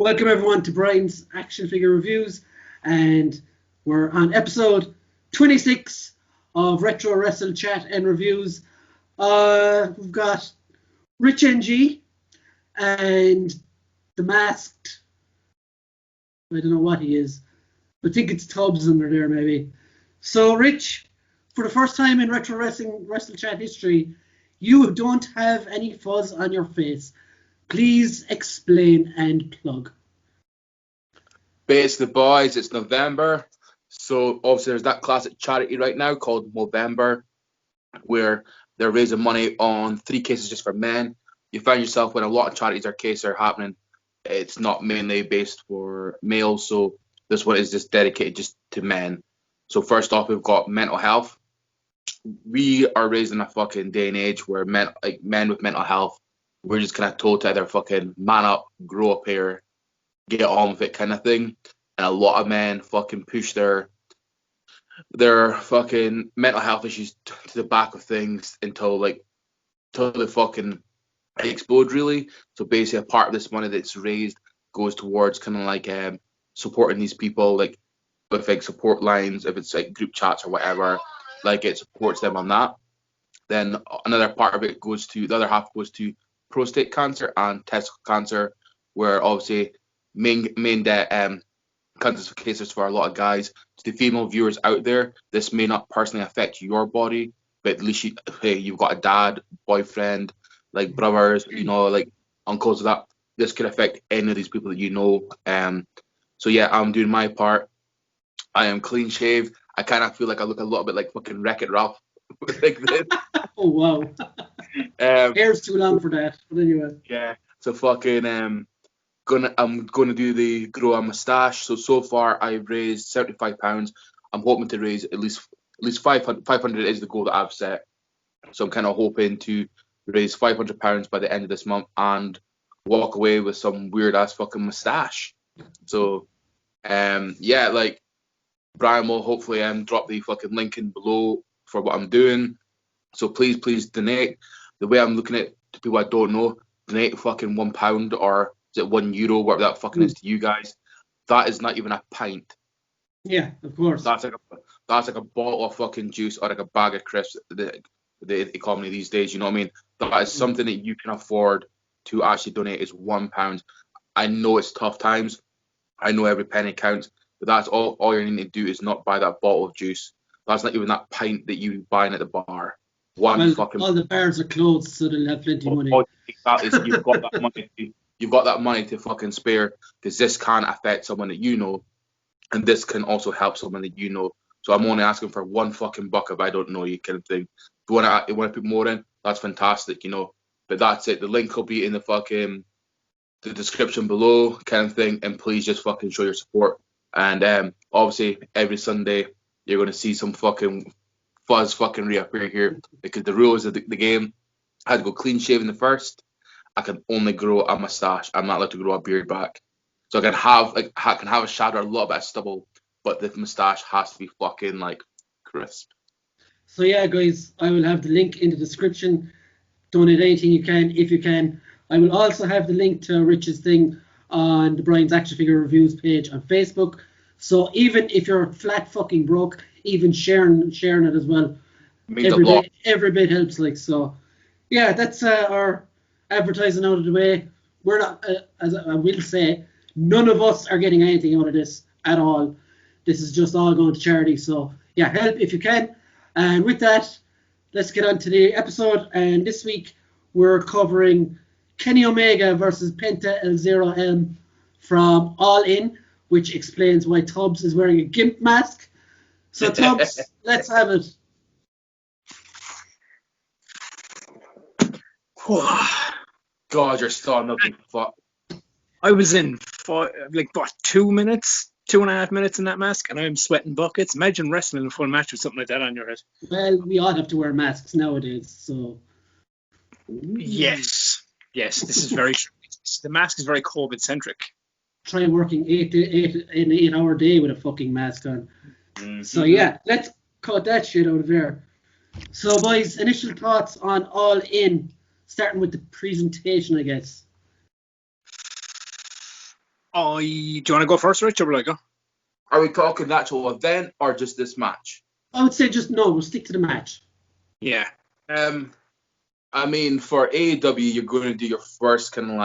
Welcome everyone to Brian's Action Figure Reviews, and we're on episode 26 of Retro Wrestle Chat and Reviews. We've got Rich NG and the masked, I don't know what he is, I think it's Tubbs under there maybe. So Rich, for the first time in Retro Wrestle Chat history, you don't have any fuzz on your face. Please explain and plug. Basically, boys, it's November, so obviously there's that classic charity right now called Movember, where they're raising money on 3 cases just for men. You find yourself when a lot of charities or cases are happening, it's not mainly based for males, so this one is just dedicated just to men. So first off, we've got mental health. We are raised in a fucking day and age where men with mental health, we're just kind of told to either fucking man up, grow up here, get on with it kind of thing. And a lot of men fucking push their fucking mental health issues to the back of things until they fucking explode, really. So basically a part of this money that's raised goes towards kind of like supporting these people, like with like support lines, if it's like group chats or whatever, like it supports them on that. Then another part of it goes to, the other half goes to prostate cancer and testicle cancer, where obviously main cancer cases for a lot of guys. To the female viewers out there, this may not personally affect your body, but at least you've got a dad, boyfriend, like brothers, like uncles, that this could affect any of these people that you know. So yeah, I'm doing my part. I am clean shaved. I kind of feel like I look a little bit like fucking Wreck-It Ralph. Like this. Oh wow. Hair's too long for that, but anyway. Yeah. So fucking I'm gonna do the grow a mustache. So far I've raised £75. I'm hoping to raise at least 500 is the goal that I've set. So I'm kind of hoping to raise £500 by the end of this month and walk away with some weird ass fucking mustache. So yeah, like Brian will hopefully drop the fucking link in below for what I'm doing. So please donate. The way I'm looking at it, to people I don't know, donate fucking £1 or is it €1, whatever that fucking is to you guys. That is not even a pint. Yeah, of course. That's like a bottle of fucking juice or like a bag of crisps. The economy these days, you know what I mean? That is something that you can afford to actually donate is £1. I know it's tough times. I know every penny counts, but that's all you need to do is not buy that bottle of juice. That's not even that pint that you buying at the bar. All the bars are closed, so they'll have plenty of money. That is, you've got that money. You've got that money to fucking spare, because this can affect someone that you know, and this can also help someone that you know. So I'm only asking for $1 fucking buck if I don't know you, kind of thing. If you want to put more in, that's fantastic, But that's it. The link will be in the description below, kind of thing. And please just fucking show your support. And obviously every Sunday you're going to see some fucking fuzz fucking reappear here, because the rules of the game, I had to go clean shaven the first. I can only grow a mustache. I'm not allowed to grow a beard back. So I can have a shadow, a little bit of stubble, but the mustache has to be fucking like crisp. So yeah, guys, I will have the link in the description. Donate anything you can, if you can. I will also have the link to Rich's thing on the Brian's Action Figure Reviews page on Facebook. So even if you're flat fucking broke, even sharing it as well, every bit helps. Like, so yeah, that's our advertising out of the way. We're not, as I will say, none of us are getting anything out of this at all. This is just all going to charity. So yeah, help if you can. And with that, let's get on to the episode. And this week we're covering Kenny Omega versus Penta El Zero M from All In, which explains why Tubbs is wearing a gimp mask. So Tubbs, let's have it. God, you're still looking fuck. I was in for 2 minutes, 2.5 minutes in that mask, and I'm sweating buckets. Imagine wrestling a full match with something like that on your head. Well, we all have to wear masks nowadays, so. Yes, this is very true. The mask is very COVID-centric. Try working an 8-hour day with a fucking mask on. Mm-hmm. So yeah, let's cut that shit out of there. So boys, initial thoughts on All In, starting with the presentation, I guess. Do you want to go first, Rich, or will I go? Are we talking the actual event or just this match? I would say just no. We'll stick to the match. Yeah. I mean, for AEW, you're going to do your first kind of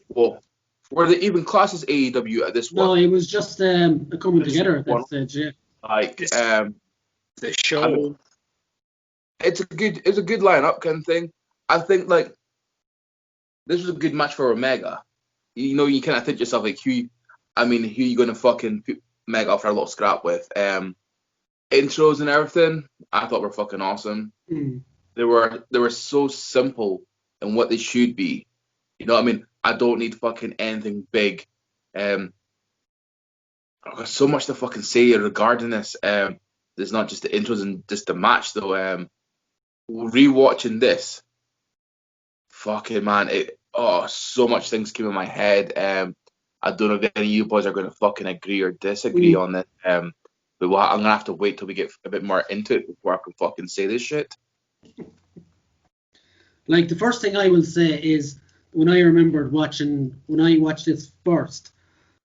well, were they even classed as AEW at this No, point? it was just a coming together at that one. stage. Yeah. Like, The show. I mean, it's a good lineup kind of thing. I think like this was a good match for Omega. You know, you kind of think to yourself like, who you going to fucking put Omega off for a little scrap with? Intros and everything, I thought were fucking awesome. Mm. They were so simple in what they should be. You know what I mean? I don't need fucking anything big. I've got so much to fucking say regarding this. There's not just the intros and just the match though. Rewatching this, fucking man, so much things came in my head. I don't know if any of you boys are going to fucking agree or disagree on this. But I'm gonna have to wait till we get a bit more into it before I can fucking say this shit. Like the first thing I will say is when I watched this first,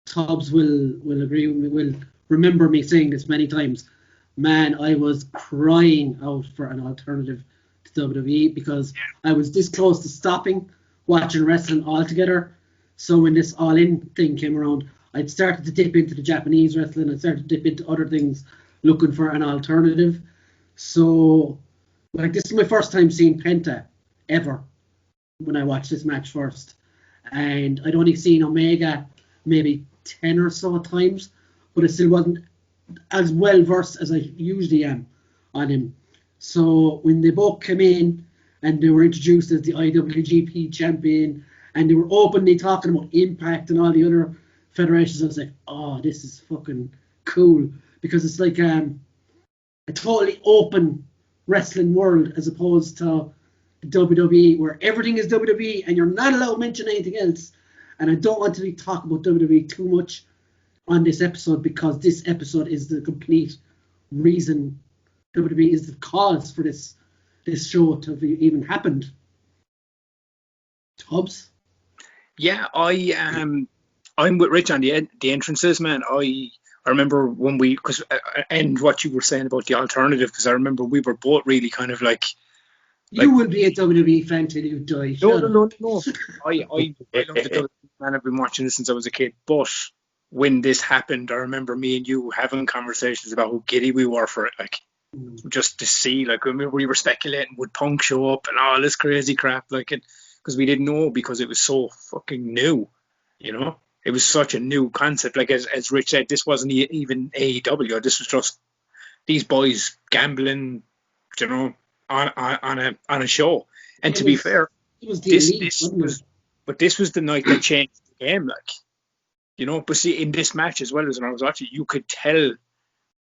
Tubbs will agree with me, will remember me saying this many times. Man, I was crying out for an alternative to WWE because I was this close to stopping watching wrestling altogether. So when this All In thing came around, I'd started to dip into the Japanese wrestling. I started to dip into other things, looking for an alternative. So, like, this is my first time seeing Penta ever when I watched this match first. And I'd only seen Omega maybe 10 or so times, but I still wasn't as well versed as I usually am on him. So when they both came in and they were introduced as the IWGP champion and they were openly talking about Impact and all the other federations, I was like, oh, this is fucking cool, because it's like a totally open wrestling world as opposed to WWE where everything is WWE and you're not allowed to mention anything else. And I don't want to talk about WWE too much on this episode because this episode is the complete reason WWE is the cause for this show to have even happened. Tubbs? Yeah, I'm with Rich on the entrances, man. I remember when and what you were saying about the alternative, because I remember we were both really kind of like you will be a WWE fan till you die. No. I love the WWE, man. I've been watching this since I was a kid. But when this happened, I remember me and you having conversations about how giddy we were for it, like just to see, like when we were speculating would Punk show up and all this crazy crap, like because we didn't know, because it was so fucking new, you know. It was such a new concept. Like as Rich said, this wasn't even AEW. This was just these boys gambling, you know, on a show. And to be fair, this was the night that changed the game, like, you know. But see, in this match as well as when I was watching, you could tell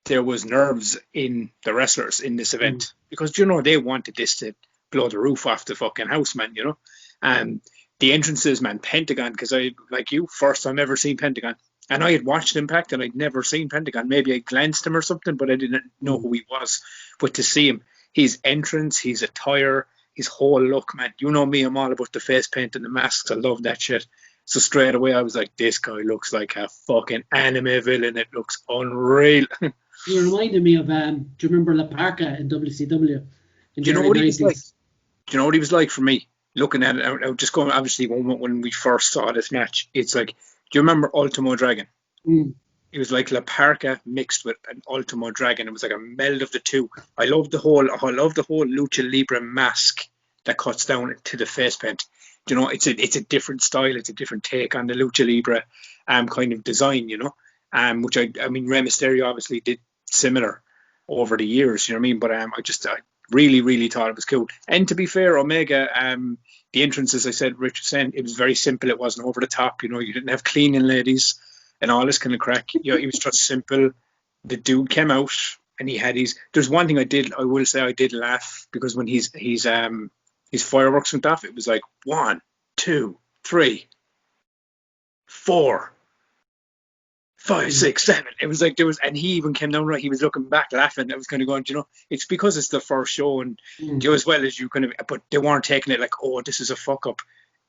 there was nerves in the wrestlers in this event because, you know, they wanted this to blow the roof off the fucking house, man, you know. And the entrances, man, Pentagon, because I, like you, first time ever seen Pentagon. And I had watched Impact and I'd never seen Pentagon. Maybe I glanced him or something, but I didn't know who he was. But to see him, his entrance, his attire, his whole look, man. You know me, I'm all about the face paint and the masks. I love that shit. So straight away I was like, this guy looks like a fucking anime villain. It looks unreal. He reminded me of, do you remember La Parka in WCW? Do you know what he was like? Do you know what he was like for me? Looking at it, I just going, obviously, when we first saw this match, it's like, do you remember Ultimo Dragon? It was like La Parka mixed with an Ultimo Dragon. It was like a meld of the two. I love the whole Lucha Libre mask that cuts down to the face paint. You know, it's a different style. It's a different take on the Lucha Libre kind of design, you know, which I mean, Rey Mysterio obviously did similar over the years, you know what I mean? But I really, really thought it was cool. And to be fair, Omega, the entrance, as I said, Rich was saying, it was very simple. It wasn't over the top, you know. You didn't have cleaning ladies and all this kind of crack. You know, it was just simple. The dude came out and he had there's one thing I will say I did laugh, because when his fireworks went off, it was like 1, 2, 3, 4, 5, 6, 7. It was like and he even came down right. He was looking back, laughing. I was kind of going, you know, it's because it's the first show, and you know, as well as you kind of, but they weren't taking it like, oh, this is a fuck up.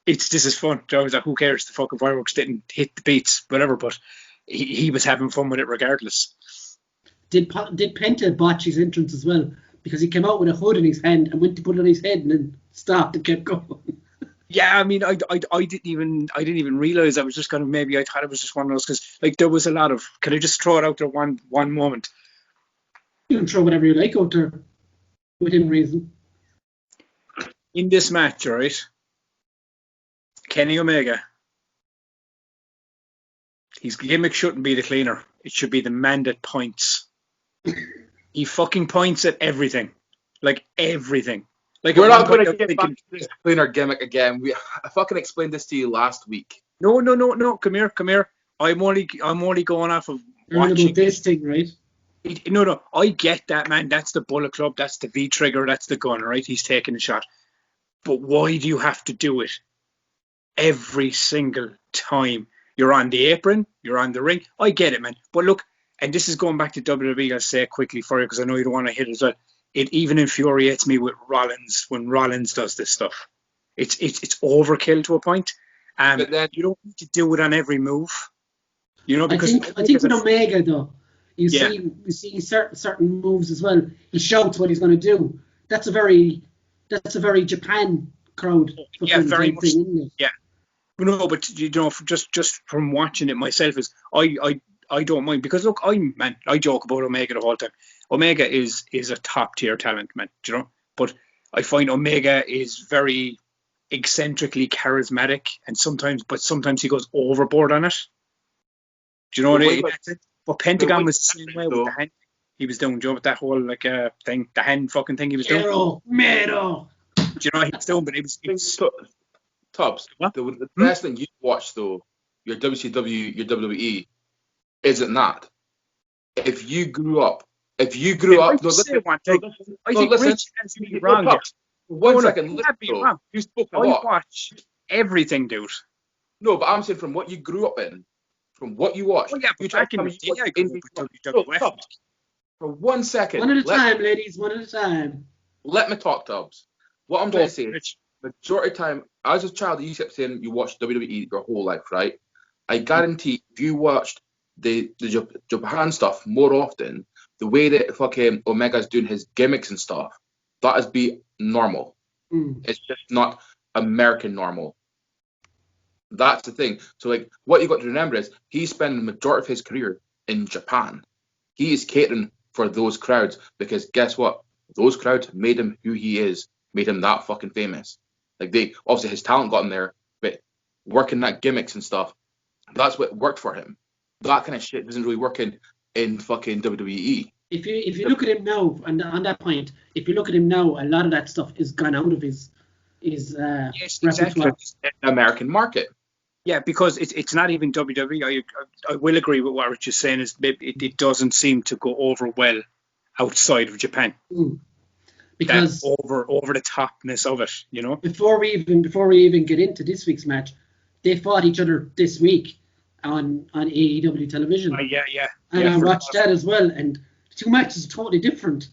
this is fun. I was like, who cares? The fucking fireworks didn't hit the beats, whatever. But he was having fun with it regardless. Did Penta botch his entrance as well? Because he came out with a hood in his hand and went to put it on his head and then stopped and kept going. Yeah, I mean, I didn't even realize. I was just kind of, maybe I thought it was just one of those, because like there was a lot of. Can I just throw it out there one moment? You can throw whatever you like out there within reason. In this match, right? Kenny Omega. His gimmick shouldn't be the cleaner. It should be the man that points. He fucking points at everything. Like everything. Like, we're not going to get back to this cleaner gimmick again. I fucking explained this to you last week. No. Come here. I'm only going off of watching this thing, right? No. I get that, man. That's the Bullet Club. That's the V trigger. That's the gun, right? He's taking a shot. But why do you have to do it every single time? You're on the apron. You're on the ring. I get it, man. But look, and this is going back to WWE. I'll say it quickly for you because I know you don't want to hit it as well. It even infuriates me with Rollins when Rollins does this stuff. It's overkill to a point. But then you don't need to do it on every move. You know, because I think with Omega though, you see certain moves as well. He shouts what he's going to do. That's a very Japan crowd. Yeah, very much. Yeah. No, but you know, just from watching it myself, is I don't mind, because look, I joke about Omega the whole time. Omega is a top tier talent, man. You know, but I find Omega is very eccentrically charismatic, and sometimes he goes overboard on it. Do you know what I mean? But Pentagon was the same way with the hand. He was doing, with that whole thing, the hand fucking thing he was doing. Mero. Do you know what he was doing? But it was Tubbs, the wrestling you watch though, your WCW, your WWE, isn't that. If you grew up, no, listen. I think Rich has to be wrong. One second, you spoke a lot. I watch everything, dude. No, but I'm saying from what you grew up in, from what you watched. Oh yeah, but back in the day, I grew up with WWF. For 1 second. One at a time, ladies. One at a time. Let me talk, Tubbs. What I'm trying to say is, majority of the time, as a child, you kept saying you watched WWE your whole life, right? I guarantee if you watched the Japan stuff more often, the way that fucking Omega's doing his gimmicks and stuff, that is be normal. It's just not American normal. That's the thing. So, like, what you got to remember is he's spending the majority of his career in Japan. He is catering for those crowds because guess what? Those crowds made him who he is, made him that fucking famous. Like, obviously his talent got him there, but working that gimmicks and stuff, that's what worked for him. That kind of shit doesn't really work in fucking WWE. If you look at him now, and on that point, if you look at him now, a lot of that stuff is gone out of his yes, exactly. American market. Yeah, because it's not even WWE. I will agree with what Rich is saying. Is it doesn't seem to go over well outside of Japan. Because that over the topness of it, you know. Before we even get into this week's match, they fought each other this week on AEW television. Yeah. And I watched that as well, and the two matches are totally different.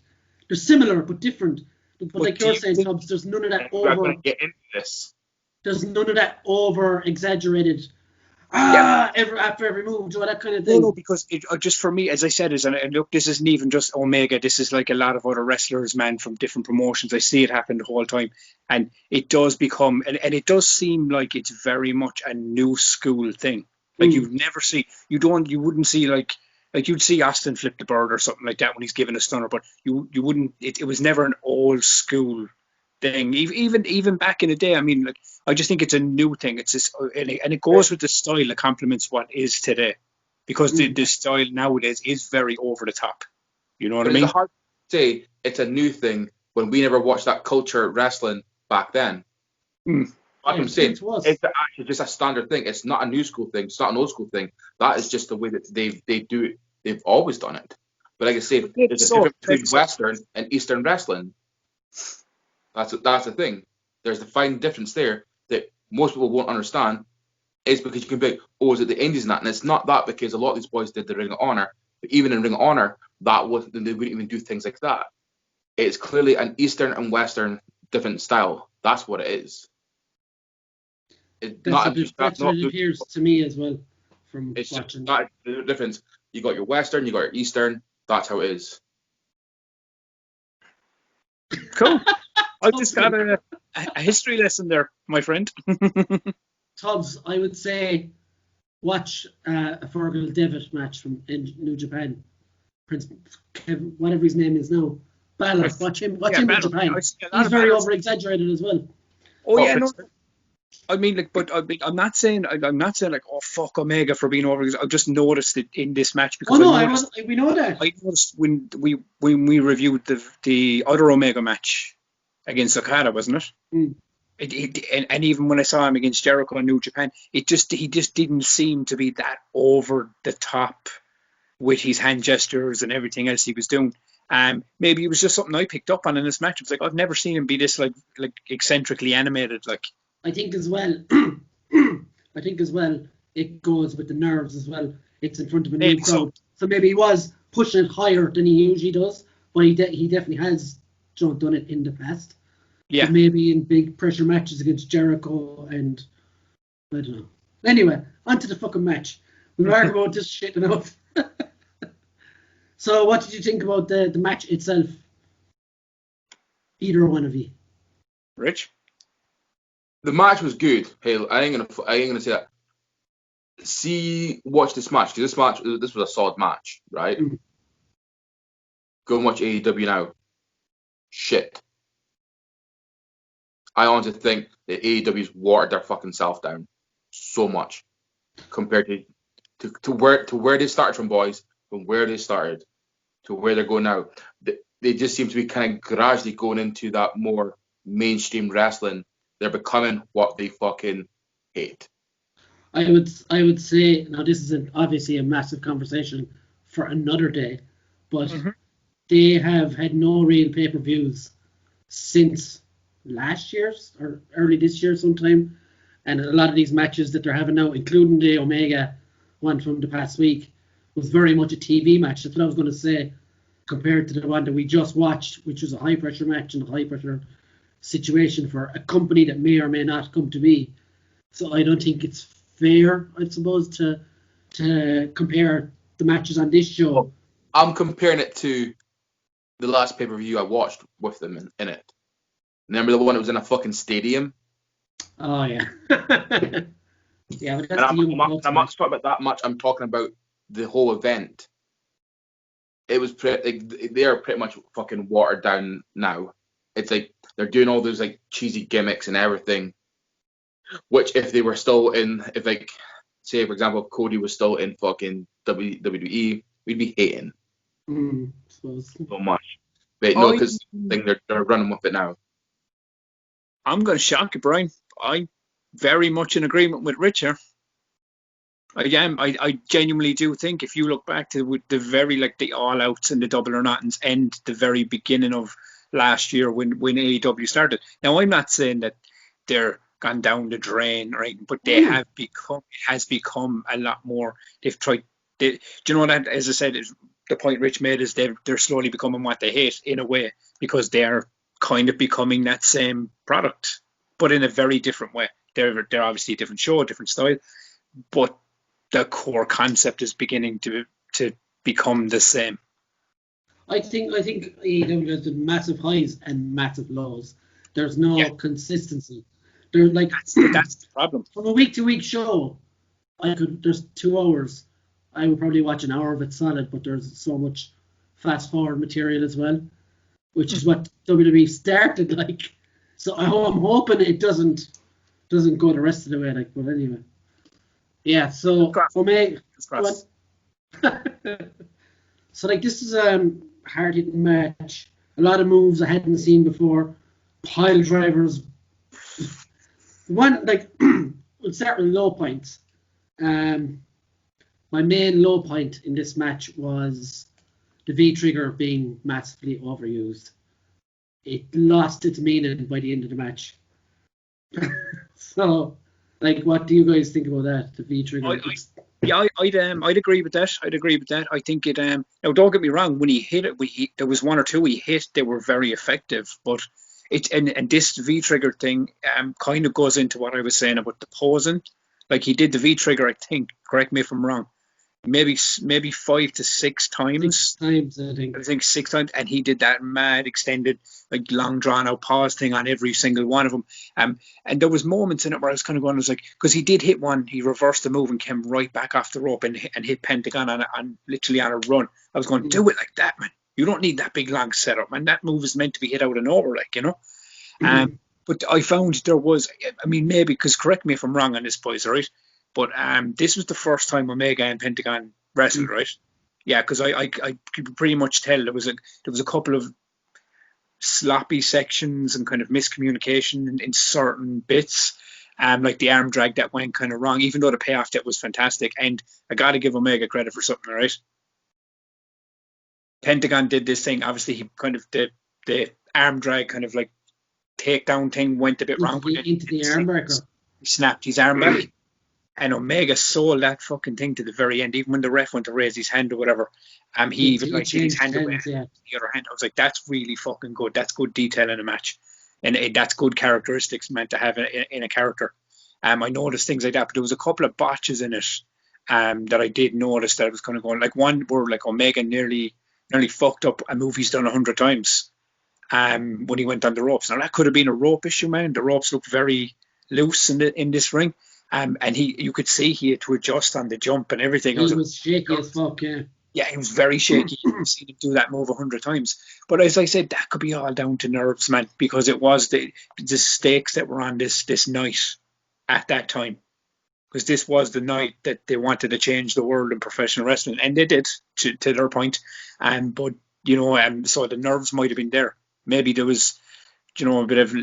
They're similar but different. But like you're saying, Tubbs, there's none of that over. Get into this. There's none of that over exaggerated. After every move, do that kind of thing. No, because just for me, as I said, and look, this isn't even just Omega. This is like a lot of other wrestlers, man, from different promotions. I see it happen the whole time, and it does become, and it does seem like it's very much a new school thing. Like you wouldn't see like you'd see Austin flip the bird or something like that when he's given a stunner, but you wouldn't. It was never an old school thing. Even back in the day, I mean, like, I just think it's a new thing. It's just, and it goes with the style that complements what is today, because the style nowadays is very over the top. You know what I mean? It's hard to say it's a new thing when we never watched that culture wrestling back then. Like I'm saying, it's actually just a standard thing. It's not a new school thing. It's not an old school thing. That is just the way that they do it. They've always done it. But like I say, there's a difference between Western and Eastern wrestling. That's the thing. There's the fine difference there that most people won't understand. Is because you can be like, oh, is it the Indies and that? And it's not that, because a lot of these boys did the Ring of Honor. But even in Ring of Honor, they wouldn't even do things like that. It's clearly an Eastern and Western different style. That's what it is. That's what it appears to me as well from it's watching. just not the difference. You got your Western, you got your Eastern. That's how it is. Cool. I just got a history lesson there, my friend. Tubbs, I would say watch a Fergal Devitt match in New Japan. Prince Kevin, whatever his name is now. Balor. Watch him in Japan. He's very over exaggerated as well. Oh yeah, no. I mean, like, but I'm not saying like, oh fuck Omega for being over. I just noticed it in this match because we know that. I noticed when we reviewed the other Omega match against Okada, wasn't it? Mm. And even when I saw him against Jericho in New Japan, he just didn't seem to be that over the top with his hand gestures and everything else he was doing. Maybe it was just something I picked up on in this match. It was like, I've never seen him be this like eccentrically animated. Like, I think as well, it goes with the nerves as well. It's in front of a new crowd, so maybe he was pushing it higher than he usually does. But he definitely has done it in the past. Yeah. But maybe in big pressure matches against Jericho and I don't know. Anyway, on to the fucking match. We've argued about this shit enough. So, what did you think about the match itself? Either one of you. Rich? The match was good. Hey, I ain't gonna say that. Watch this match because this was a solid match, right? Mm. Go and watch AEW now. Shit. I honestly think that AEW's watered their fucking self down so much compared to where they started from, boys. From where they started to where they're going now, they just seem to be kind of gradually going into that more mainstream wrestling. They're becoming what they fucking hate. I would say, now this is obviously a massive conversation for another day, but they have had no real pay-per-views since last year's or early this year sometime, and a lot of these matches that they're having now, including the Omega one from the past week, was very much a TV match. That's what I was going to say, compared to the one that we just watched, which was a high-pressure match and a high-pressure situation for a company that may or may not come to be. So I don't think it's fair, I suppose, to compare the matches on this show. I'm comparing it to the last pay-per-view I watched with them in it. Remember the one that was in a fucking stadium? Oh, yeah. Yeah, but that's I'm not talking about that much. I'm talking about the whole event. It was they are pretty much fucking watered down now. It's like they're doing all those like cheesy gimmicks and everything. Which if they were still if like say for example if Cody was still in fucking WWE, we'd be hating so much. But no, because they're running with it now. I'm going to shock you, Brian. I'm very much in agreement with Richard. I genuinely do think if you look back to the very the all outs and the double or nothings and the very beginning of last year when AEW started. Now I'm not saying that they're gone down the drain, right? But they have become a lot more. They've tried. Do you know what? As I said, the point Rich made is they're slowly becoming what they hate in a way because they are kind of becoming that same product, but in a very different way. They're obviously a different show, a different style, but the core concept is beginning to become the same. I think AEW has massive highs and massive lows. There's no consistency. There's that's the problem. From a week-to-week show, there's 2 hours. I would probably watch an hour of it solid, but there's so much fast-forward material as well, which is what WWE started like. So I'm hoping it doesn't go the rest of the way. But anyway, yeah. So for me, so this is a hard-hitting match. A lot of moves I hadn't seen before. Pile drivers. One we'll start with low points. My main low point in this match was the V-trigger being massively overused. It lost its meaning by the end of the match. So, what do you guys think about that? The V-trigger? I'd agree with that. I think it. Now, don't get me wrong. When he hit it, there was 1 or 2 he hit. They were very effective, but and this V trigger thing kind of goes into what I was saying about the posing. Like he did the V trigger, I think. Correct me if I'm wrong. Maybe 5 to 6 times. 6 times, I think. I think 6 times, and he did that mad extended, like long drawn out pause thing on every single one of them. And there was moments in it where I was kind of going, I was like, because he did hit one, he reversed the move and came right back off the rope and hit Pentagon on literally on a run. I was going, do it like that, man. You don't need that big long setup, man. That move is meant to be hit out of nowhere, like, you know. But I found there was, I mean, maybe, because correct me if I'm wrong on this, boys, all right? But this was the first time Omega and Pentagon wrestled, right? Yeah, because I could pretty much tell there was a couple of sloppy sections and kind of miscommunication in certain bits, like the arm drag that went kind of wrong, even though the payoff that was fantastic. And I got to give Omega credit for something, all right? Pentagon did this thing. Obviously, he kind of the arm drag kind of like takedown thing went a bit wrong. Into the arm breaker. He snapped his arm back. And Omega sold that fucking thing to the very end. Even when the ref went to raise his hand or whatever, he even like hit his hand away. Yeah. The other hand, I was like, that's really fucking good. That's good detail in a match, and that's good characteristics meant to have in a character. I noticed things like that, but there was a couple of botches in it that I did notice that I was kind of going, like one where like Omega nearly fucked up a move he's done 100 times when he went on the ropes. Now that could have been a rope issue, man. The ropes look very loose in this ring. And you could see he had to adjust on the jump and everything. He was shaky as fuck, yeah. Yeah, he was very shaky. You've seen him do that move 100 times. But as I said, that could be all down to nerves, man, because it was the stakes that were on this night at that time. Because this was the night that they wanted to change the world in professional wrestling, and they did to their point. But you know, so the nerves might have been there. Maybe there was, you know, a bit of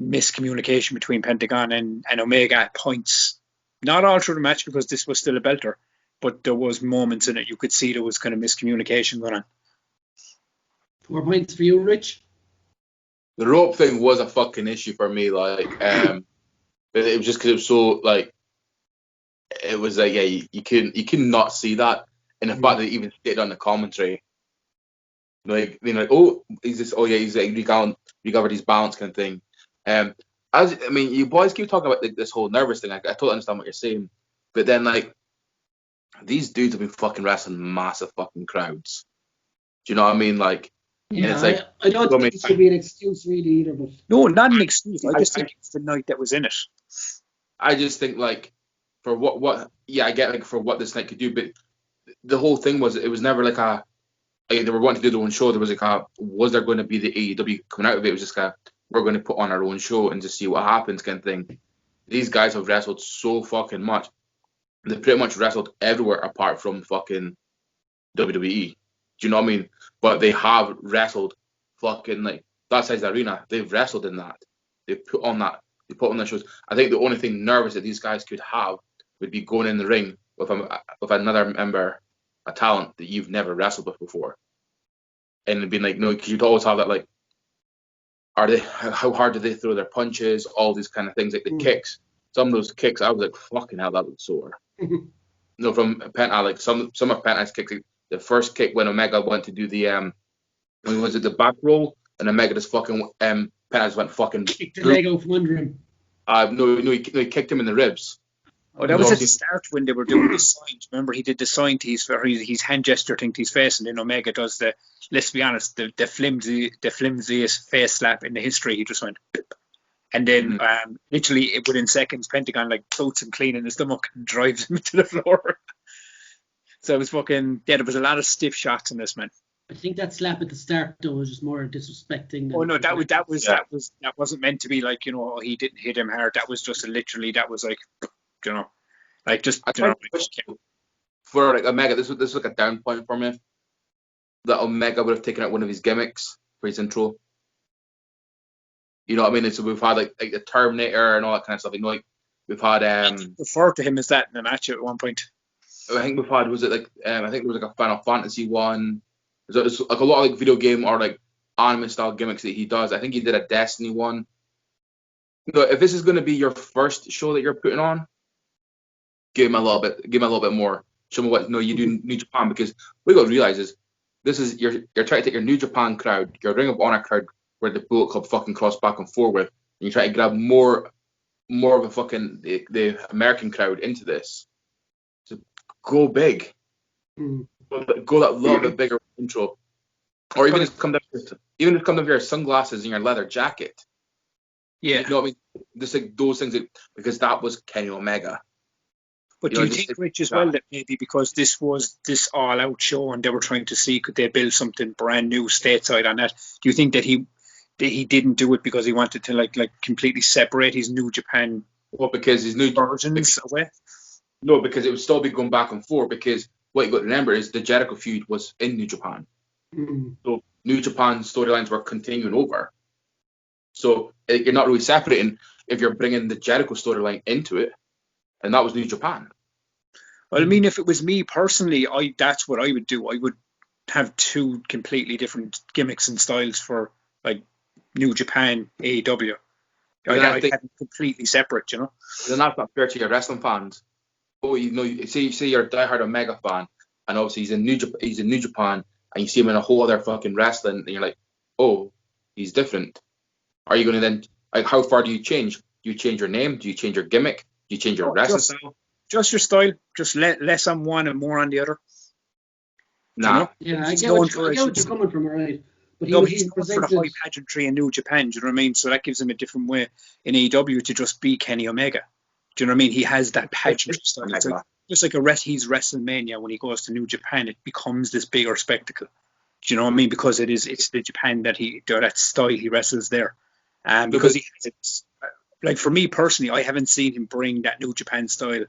miscommunication between Pentagon and Omega at points. Not all through the match, because this was still a belter, but there was moments in it you could see there was kind of miscommunication going on. 4 points for you, Rich. The rope thing was a fucking issue for me. Like, it was just because it was so like, it was like, yeah, you couldn't not see that, and the fact that it even stayed on the commentary. Like, you know, oh, he's like recovered his balance kind of thing. You boys keep talking about like, this whole nervous thing. I totally understand what you're saying, but then like these dudes have been fucking wrestling massive fucking crowds. Do you know what I mean? Like, yeah, it's like, I don't think it should be an excuse really either. But no, not an excuse. I just think it's the night that was in it. I just think like for what I get like for what this night could do, but the whole thing was it was never like a. Like they were wanting to do their own show. There was like was there going to be the AEW coming out of it? It was just we're going to put on our own show and just see what happens kind of thing. These guys have wrestled so fucking much. They pretty much wrestled everywhere apart from fucking WWE. Do you know what I mean? But they have wrestled fucking like that size arena. They've wrestled in that. They put on their shows. I think the only thing nervous that these guys could have would be going in the ring with another member, a talent that you've never wrestled with before, and it'd be like, no, because you'd always have that like, how hard do they throw their punches, all these kind of things, like the kicks. Some of those kicks, I was like, fucking hell, that was sore. No, from Penta, like some of Penta's kicks, like, the first kick when Omega went to do the when was it the back roll, and Omega just fucking Penta just went fucking kicked the leg out from under him. No, he kicked him in the ribs. Oh, that was at the start when they were doing the sign. Remember, he did the sign to his hand gesture thing to his face, and then Omega does the, let's be honest, the flimsiest face slap in the history. He just went, and then literally within seconds, Pentagon like floats him clean in his stomach and drives him to the floor. So it was fucking, yeah, there was a lot of stiff shots in this, man. I think that slap at the start though was just more disrespecting. Oh no, that wasn't meant to be like, you know, he didn't hit him hard. That was just literally, that was like, you know, like just for like Omega, this was like a down point for me. That Omega would have taken out one of his gimmicks for his intro. You know what I mean? So we've had like the Terminator and all that kind of stuff. You know, like we've had refer to him as that in the match at one point. I think we've had, was it like I think there was like a Final Fantasy one. There's like a lot of like video game or like anime style gimmicks that he does. I think he did a Destiny one. You know, if this is going to be your first show that you're putting on, give him a little bit more. Show me what you do New Japan, because what you got to realize is this is you're trying to take your New Japan crowd, your Ring of Honor crowd, where the Bullet Club fucking cross back and forth with, and you try to grab more of a fucking the American crowd into this. So go big. Go that little bit bigger intro. Or even just come down with your sunglasses and your leather jacket. Yeah. You know what I mean? Just like those things, because that was Kenny Omega. But do you think, Rich, as well, that maybe because this was this all-out show and they were trying to see could they build something brand new stateside on that, do you think that he didn't do it because he wanted to like completely separate his New Japan because his new versions away? No, because it would still be going back and forth, because what you got to remember is the Jericho feud was in New Japan. So New Japan storylines were continuing over. So you're not really separating if you're bringing the Jericho storyline into it, and that was New Japan. Well, I mean, if it was me personally, that's what I would do. I would have two completely different gimmicks and styles for like New Japan, AEW. I'd have them completely separate, you know. Then that's not fair to your wrestling fans. Oh, you know, say you're a diehard Omega fan, and obviously he's in New Japan, and you see him in a whole other fucking wrestling, and you're like, oh, he's different. Are you going to then, like, how far do you change? Do you change your name? Do you change your gimmick? Do you change your wrestling style? Just your style. Just less on one and more on the other. Nah. You know? Yeah, I get what you're coming from, right? But he's going for the high pageantry in New Japan, do you know what I mean? So that gives him a different way in AEW to just be Kenny Omega. Do you know what I mean? He has that pageantry style. It's like, just like he's WrestleMania when he goes to New Japan, it becomes this bigger spectacle. Do you know what I mean? Because it's the Japan that style he wrestles there. And because he has it, like for me personally, I haven't seen him bring that New Japan style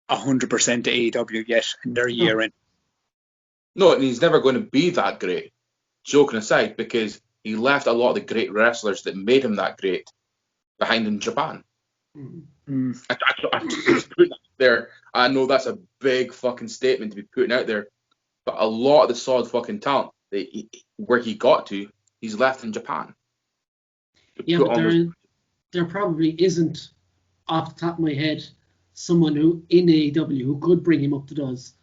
100% to AEW yet in their year end. No, and he's never going to be that great. Joking aside, because he left a lot of the great wrestlers that made him that great behind in Japan. I just put that there. I know that's a big fucking statement to be putting out there, but a lot of the solid fucking talent where he got to, he's left in Japan. Yeah, but there probably isn't, off the top of my head, someone who in AEW who could bring him up to those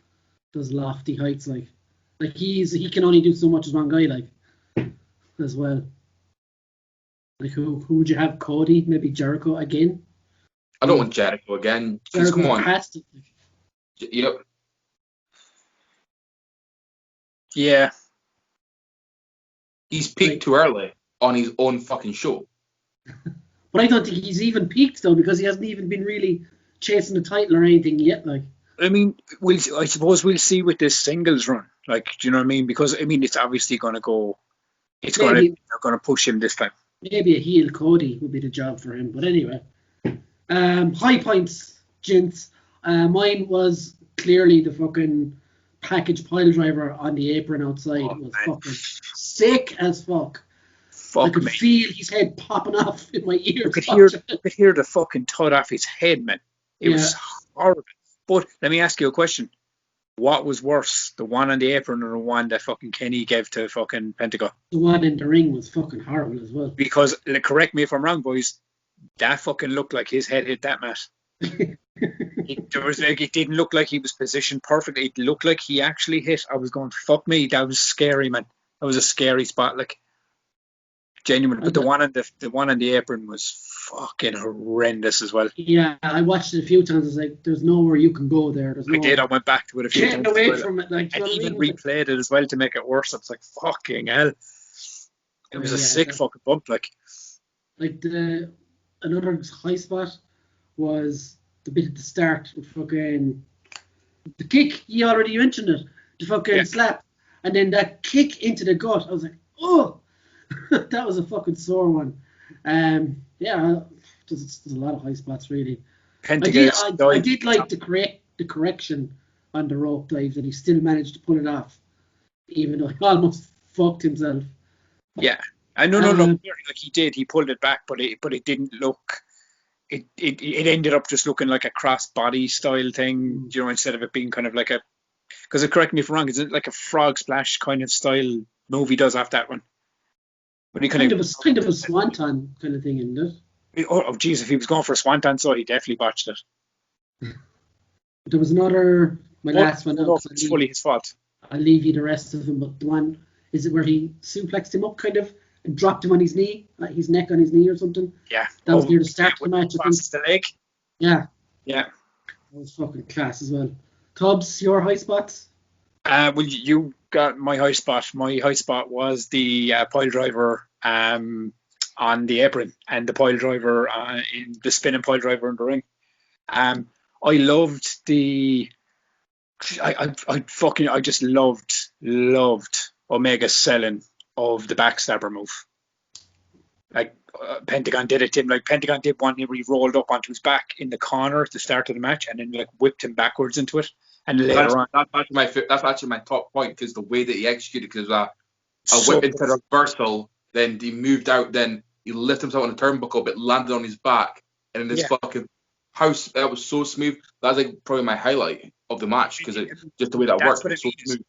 lofty heights. Like he can only do so much as one guy, like, as well. Like who would you have? Cody, maybe Jericho again? I don't want Jericho again. Jericho come on. has to. Yep. Yeah. He's peaked too early on his own fucking show. But I don't think he's even peaked though, because he hasn't even been really chasing the title or anything yet. Like, I mean, I suppose we'll see with this singles run. Like, do you know what I mean? Because I mean, it's obviously going to go. They're going to push him this time. Maybe a heel Cody would be the job for him. But anyway, high points, gents. Mine was clearly the fucking package pile driver on the apron outside. It was fucking sick as fuck. I could feel his head popping off in my ears. You could hear the fucking thud off his head, man. It was horrible. But let me ask you a question. What was worse, the one on the apron or the one that fucking Kenny gave to fucking Pentagon? The one in the ring was fucking horrible as well. Because, correct me if I'm wrong, boys, that fucking looked like his head hit that mat. It didn't look like he was positioned perfectly. It looked like he actually hit. I was going, fuck me, that was scary, man. That was a scary spot, like, genuine. But the one on the apron was fucking horrendous as well. Yeah, I watched it a few times. It's like, there's nowhere you can go there. I went back to it a few times. Away from it, like, and even replayed it as well to make it worse. I was like, fucking hell. It was a sick fucking bump, like. Like, another high spot was the bit at the start with fucking the kick. You already mentioned it. The fucking slap. And then that kick into the gut. I was like, oh! That was a fucking sore one. There's a lot of high spots, really. I did like the correction on the rope dive, that he still managed to pull it off, even though he almost fucked himself. Yeah, I know, like he did. He pulled it back, but it didn't look. It ended up just looking like a cross body style thing, you know, instead of it being kind of like a. Because correct me if I'm wrong, is it like a frog splash kind of style move he does off that one? When he kind of a swanton kind of thing, isn't it? Oh, jeez, if he was going for a swanton, so he definitely botched it. There was another, last one. It's fully his fault. I'll leave you the rest of them, but the one, is it where he suplexed him up kind of, and dropped him on his knee, like his neck on his knee or something. Yeah. That was near the start of the match, I think. The leg. Yeah. Yeah. That was fucking class as well. Tubbs, your high spots? Well, you got my high spot. My high spot was the pile driver on the apron and the pile driver in the spinning pile driver in the ring. I loved the. I just loved Omega's selling of the backstabber move. Like Pentagon did it to him. Like Pentagon did one where he rolled up onto his back in the corner at the start of the match and then like whipped him backwards into it. And later on, that's actually my top point, because the way that he executed, because a So- whip into a reversal, then he moved out, then he lifted himself on the turnbuckle, but landed on his back, and in this fucking house, that was so smooth. That's like probably my highlight of the match, because just the way that worked was so smooth.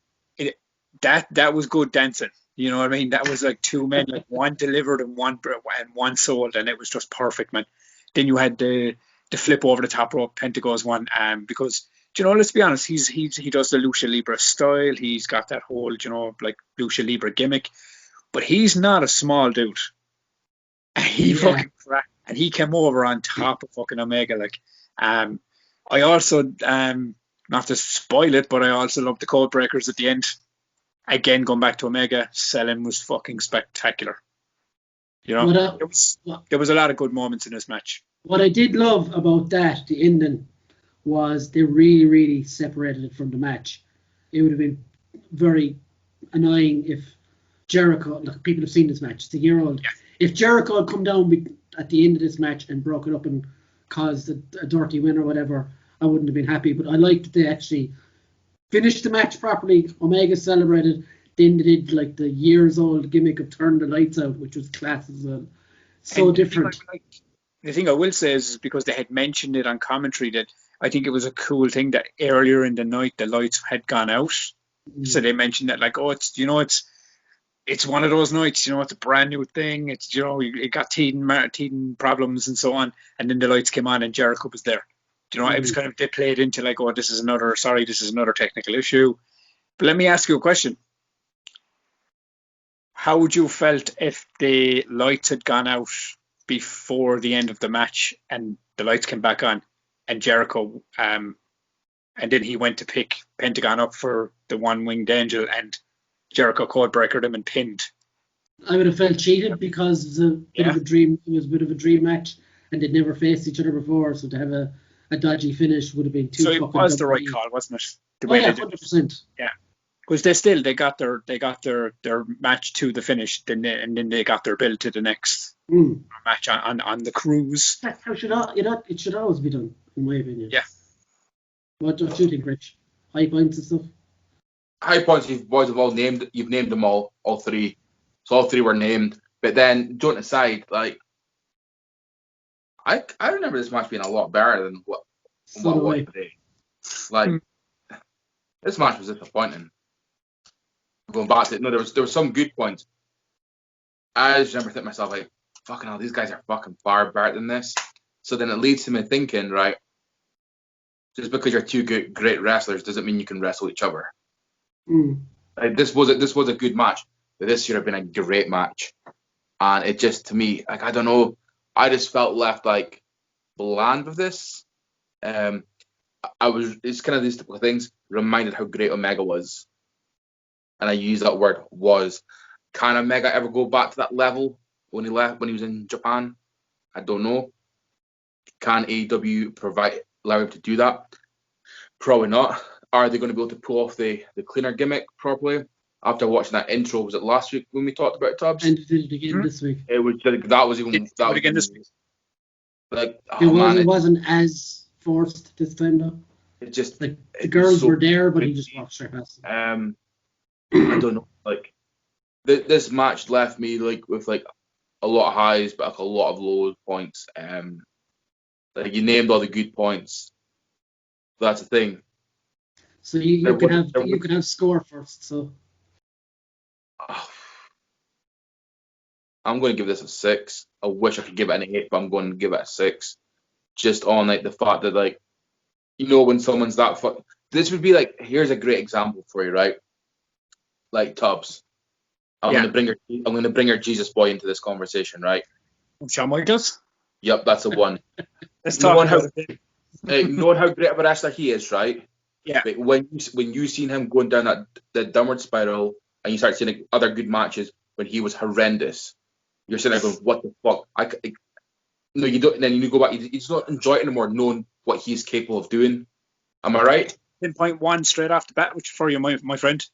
That was good dancing. You know what I mean? That was like two men, like one delivered and one sold, and it was just perfect, man. Then you had the flip over the top rope, Pentagon's one, because let's be honest, he does the lucha libre style. He's got that whole like lucha libre gimmick, but he's not a small dude. And he fucking cracked, and he came over on top of fucking Omega. Like, I also not to spoil it, but I also love the code breakers at the end. Again, going back to Omega, selling was fucking spectacular. There was a lot of good moments in this match. What I did love about that, the ending, was they really, really separated it from the match. It would have been very annoying if Jericho, look, people have seen this match, it's a year old. Yeah. If Jericho had come down at the end of this match and broke it up and caused a dirty win or whatever, I wouldn't have been happy. But I liked that they actually finished the match properly. Omega celebrated. Then they did like the years old gimmick of turn the lights out, which was class as well. So different. The thing I will say is because they had mentioned it on commentary that I think it was a cool thing that earlier in the night the lights had gone out. So they mentioned that like, it's one of those nights, it's a brand new thing. It's, it got teething problems and so on. And then the lights came on and Jericho was there. It was kind of, they played into like, this is another technical issue. But let me ask you a question. How would you felt if the lights had gone out before the end of the match and the lights came back on and Jericho, and then he went to pick Pentagon up for the one-winged angel and Jericho codebreakered him and pinned? I would have felt cheated because it was a bit of a dream. It was a bit of a dream match, and they'd never faced each other before. So to have a dodgy finish would have been too. So it was the right call, wasn't it? Oh yeah, 100%. Yeah, because they got their match to the finish, and then they got their bill to the next match on the cruise. That's how it should always be done, in my opinion. Yeah. What do you think, Rich? High points and stuff. High points, you boys have all named. You've named them all three. So all three were named. But then, joint aside, like I remember this match being a lot better than what it was today. Like this match was disappointing. Going back to it, there was some good points. I just remember thinking to myself like, fucking hell, these guys are fucking far better than this. So then it leads to me thinking, right, just because you're two great wrestlers doesn't mean you can wrestle each other. Like, this was a good match, but this should have been a great match. And it just, to me, like, I don't know, I just felt left like bland with this. It's kind of these typical things, reminded how great Omega was. And I use that word was. Can Omega ever go back to that level when he was in Japan? I don't know. Can AEW allow him to do that? Probably not. Are they going to be able to pull off the cleaner gimmick properly? After watching that intro, was it last week when we talked about it, Tubbs? And did it again this week. It was that was even that was again this week. Like it wasn't as forced this time though. It just like the girls were there, but he just walked straight past them. I don't know. Like this match left me like with like a lot of highs, but like a lot of low points. Like you named all the good points. That's the thing. So you can have score first. So I'm going to give this a 6. I wish I could give it an 8, but I'm going to give it a 6. Just on like the fact that like, when someone's that this would be like, here's a great example for you, right? Like Tubbs. I'm gonna bring your Jesus boy into this conversation, right? Shawn Michaels? Yep, that's the one. Let's talk about it. Knowing how great of a wrestler he is, right? Yeah. Like when you seen him going down that downward spiral, and you start seeing like, other good matches when he was horrendous, you're sitting there going, "What the fuck?" No, you don't. And then you go back. You just don't enjoy it anymore, knowing what he's capable of doing. Am I right? Pinpoint one straight off the bat, which for you, my friend.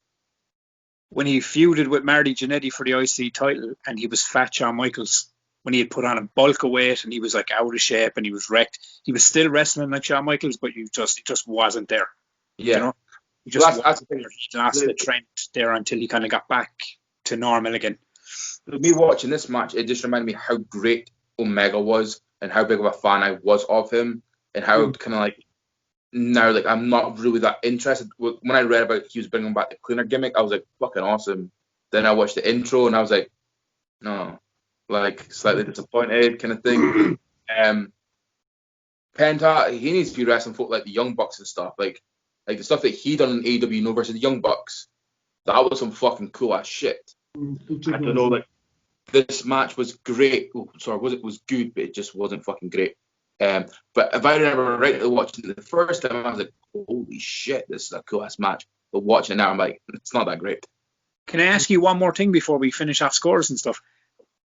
When he feuded with Marty Jannetty for the IC title, and he was fat Shawn Michaels, when he had put on a bulk of weight and he was like out of shape and he was wrecked, he was still wrestling like Shawn Michaels, but he just wasn't there. Yeah. You know? He just that's the thing. He lost the trend there until he kind of got back to normal again. Me watching this match, it just reminded me how great Omega was and how big of a fan I was of him, and how kind of like now like I'm not really that interested. When I read about he was bringing back the cleaner gimmick, I was like fucking awesome. Then I watched the intro and I was like, no, like slightly disappointed kind of thing. Penta, he needs to be wrestling folk like the Young Bucks and stuff, like the stuff that he done in AEW versus the Young Bucks. That was some fucking cool ass shit. I don't know, like this match was great. Oh, sorry, was good, but it just wasn't fucking great. But if I remember rightly watching it the first time, I was like, holy shit, this is a cool ass match. But watching it now, I'm like, it's not that great. Can I ask you one more thing before we finish off scores and stuff?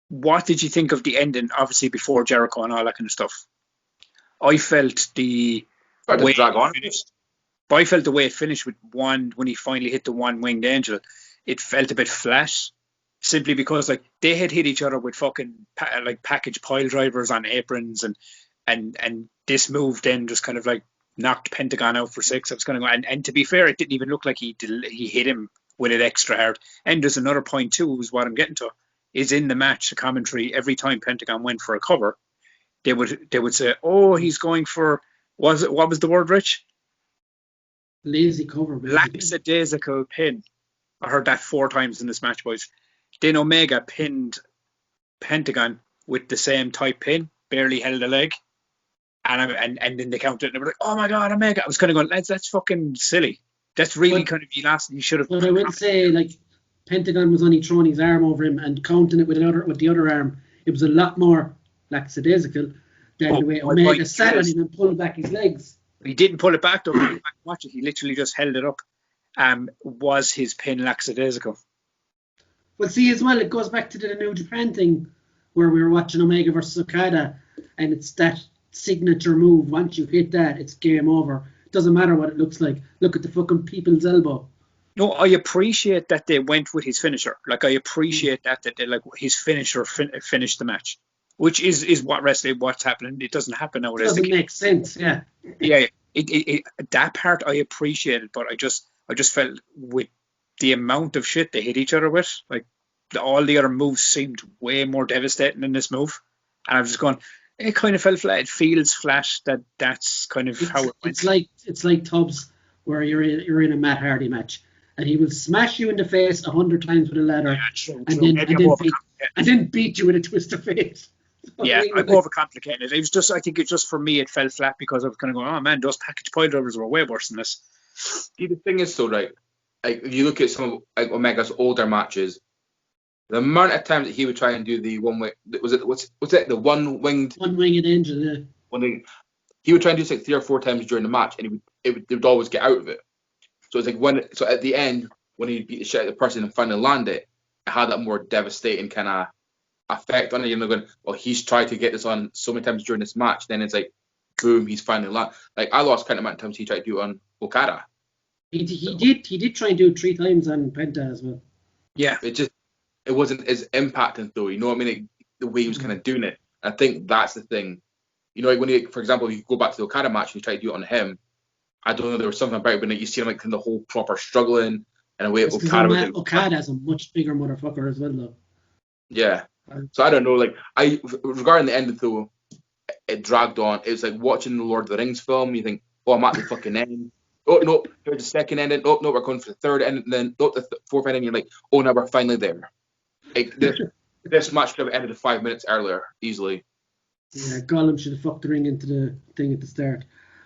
What did you think of the ending, obviously before Jericho and all that kind of stuff? I felt the way it finished with one, when he finally hit the one-winged angel, it felt a bit flat, simply because like they had hit each other with fucking package pile drivers on aprons, and this move then just kind of like knocked Pentagon out for 6. I was kind of going, and to be fair, it didn't even look like he hit him with it extra hard. And there's another point too, is what I'm getting to, is in the match, the commentary, every time Pentagon went for a cover, they would say, oh, he's going for, what was the word, Rich? Lazy cover. Lackadaisical pin. I heard that 4 times in this match, boys. Then Omega pinned Pentagon with the same type pin, barely held a leg. And then they counted it and they were like, oh my God, Omega. I was kind of going, lads, that's fucking silly. That's really kind of you should have. But I would say, like, Pentagon was only throwing his arm over him and counting it with the other arm. It was a lot more lackadaisical than the way Omega sat on him and pulled back his legs. He didn't pull it back though. Watch it. He literally just held it up. Was his pin lackadaisical? Well, see, as well, it goes back to the New Japan thing where we were watching Omega versus Okada, and it's that signature move. Once you hit that, it's game over. Doesn't matter what it looks like. Look at the fucking people's elbow. No, I appreciate that they went with his finisher. Like, I appreciate that they like his finisher finished the match, which is what's happening. It doesn't happen nowadays. It doesn't make sense, yeah. Yeah, that part I appreciated, but I just felt with the amount of shit they hit each other with, like all the other moves seemed way more devastating than this move, and I was just going, it kind of felt flat. It feels flat. That's kind of how it went. It's like Tubbs, where you're in a Matt Hardy match, and he will smash you in the face 100 times with a ladder, and then beat you with a twist of fate. Yeah, I'm overcomplicating it. It was just, I think it just, for me, it fell flat because I was kind of going, oh man, those package pile drivers were way worse than this. See, the thing is though, right? Like, if you look at some of like Omega's older matches, the amount of times that he would try and do the one way, what's it, the one-winged angel, yeah. He would try and do this like 3 or 4 times during the match, and they would always get out of it. So it's like so at the end, when he beat the shit out of the person and finally land it, it had that more devastating kind of effect on it. You're going, well, he's tried to get this on so many times during this match. Then it's like, boom, he's finally landed. Like, I lost count of amount of times he tried to do it on Okada. He did try and do it 3 times on Penta as well. Yeah. It wasn't as impacting though, you know what I mean? Like, the way he was kind of doing it. I think that's the thing. You know, like when for example, you go back to the Okada match and you try to do it on him, I don't know, there was something about it when you see him like in the whole proper struggling and a way Okada's a much bigger motherfucker as well though. Yeah. So I don't know, like regarding the end though, it dragged on. It was like watching the Lord of the Rings film, you think, oh, I'm at the fucking end. Oh no, here's the second ending. Oh no, we're going for the third ending, and then the fourth ending, you're like, oh no, we're finally there. Like this match could have ended 5 minutes earlier, easily. Yeah, Gollum should have fucked the ring into the thing at the start.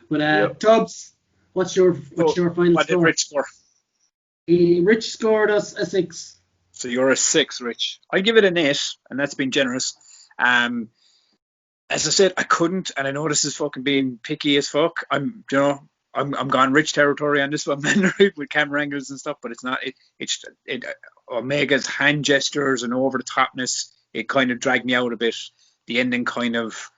But Tubbs, what's your final score? What did Rich score? Rich scored us a 6. So you're a 6, Rich. I give it an 8, and that's been generous. As I said, I couldn't, and I know this is fucking being picky as fuck. I'm gone Rich territory on this one, man, with camera angles and stuff. But it's not. It Omega's hand gestures and over the topness. It kind of dragged me out a bit. The ending kind of.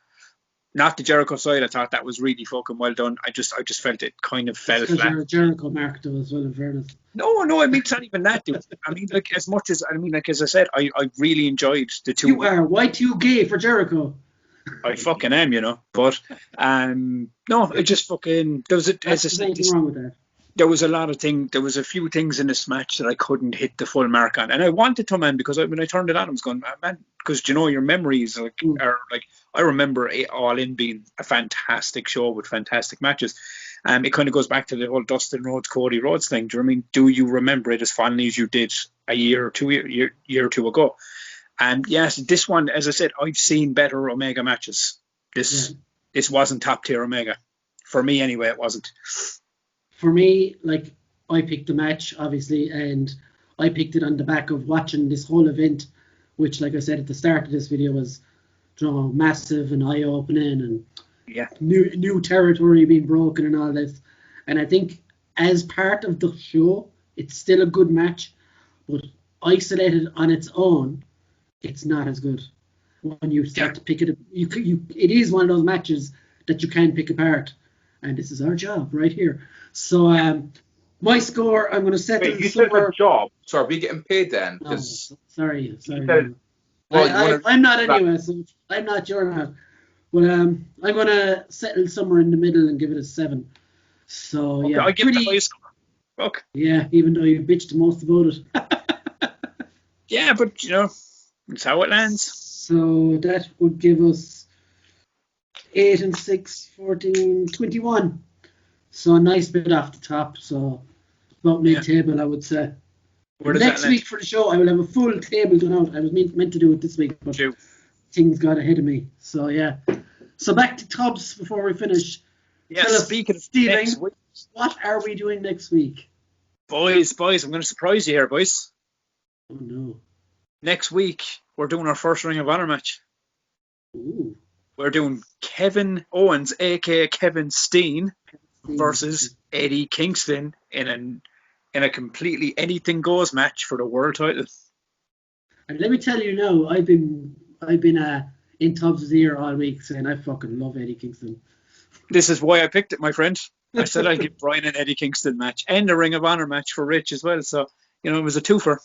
Not the Jericho side. I thought that was really fucking well done. I just felt it kind of fell flat. You're a Jericho mark though, as well, in fairness. No. I mean, it's not even that, dude. I mean, like as I said, I really enjoyed the two. You are Y2K for Jericho. I fucking am, But no, it just fucking there was Nothing wrong with that. There was a lot of things. There was a few things in this match that I couldn't hit the full mark on, and I wanted to, man, because when I turned it on, I was going, man, because your memories are like. I remember All In being a fantastic show with fantastic matches. It kind of goes back to the whole Dustin Rhodes, Cody Rhodes thing. Do you know what I mean? Do you remember it as fondly as you did a year or two ago? And yes, this one, as I said, I've seen better Omega matches. This wasn't top tier Omega. For me, anyway, it wasn't. For me, like, I picked the match, obviously, and I picked it on the back of watching this whole event, which, like I said at the start of this video, was massive and eye-opening and new territory being broken and all this. And I think as part of the show, it's still a good match, but isolated on its own, it's not as good. When you start to pick it, it is one of those matches that you can pick apart, and this is our job right here. So my score, I'm going to set it somewhere. Job. Sorry, are we getting paid then? No, sorry. Well, I'm not anyway, so I'm not, you're not. But I'm going to settle somewhere in the middle and give it a 7. So, yeah. I give it a high score. Okay. Yeah, even though you bitched the most about it. Yeah, but, it's how it lands. So that would give us 8 and 6, 14, 21. So a nice bit off the top. So about mid-table, I would say. Next week for the show, I will have a full table done out. I was meant to do it this week, but things got ahead of me. So, yeah. So back to Tubbs before we finish. Yeah, speaking of next week, what are we doing next week? Boys, I'm going to surprise you here, boys. Oh, no. Next week, we're doing our first Ring of Honor match. Ooh. We're doing Kevin Owens, a.k.a. Kevin Steen, versus Eddie Kingston in a completely anything goes match for the world title. And let me tell you now, I've been in Tubbs' ear all week saying I fucking love Eddie Kingston. This is why I picked it, my friend. I said I'd give Brian an Eddie Kingston match and a Ring of Honor match for Rich as well. So, it was a twofer.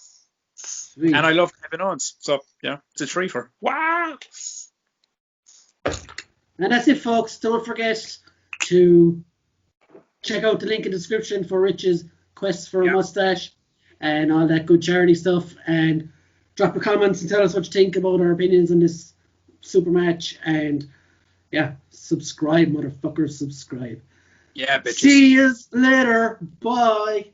Sweet. And I love Kevin Owens. So, it's a threefer. Wow! And that's it, folks. Don't forget to check out the link in the description for Rich's quest for a mustache and all that good charity stuff, and drop your comments and tell us what you think about our opinions on this super match, and subscribe, motherfuckers, subscribe. Yeah, bitches. See you later. Bye.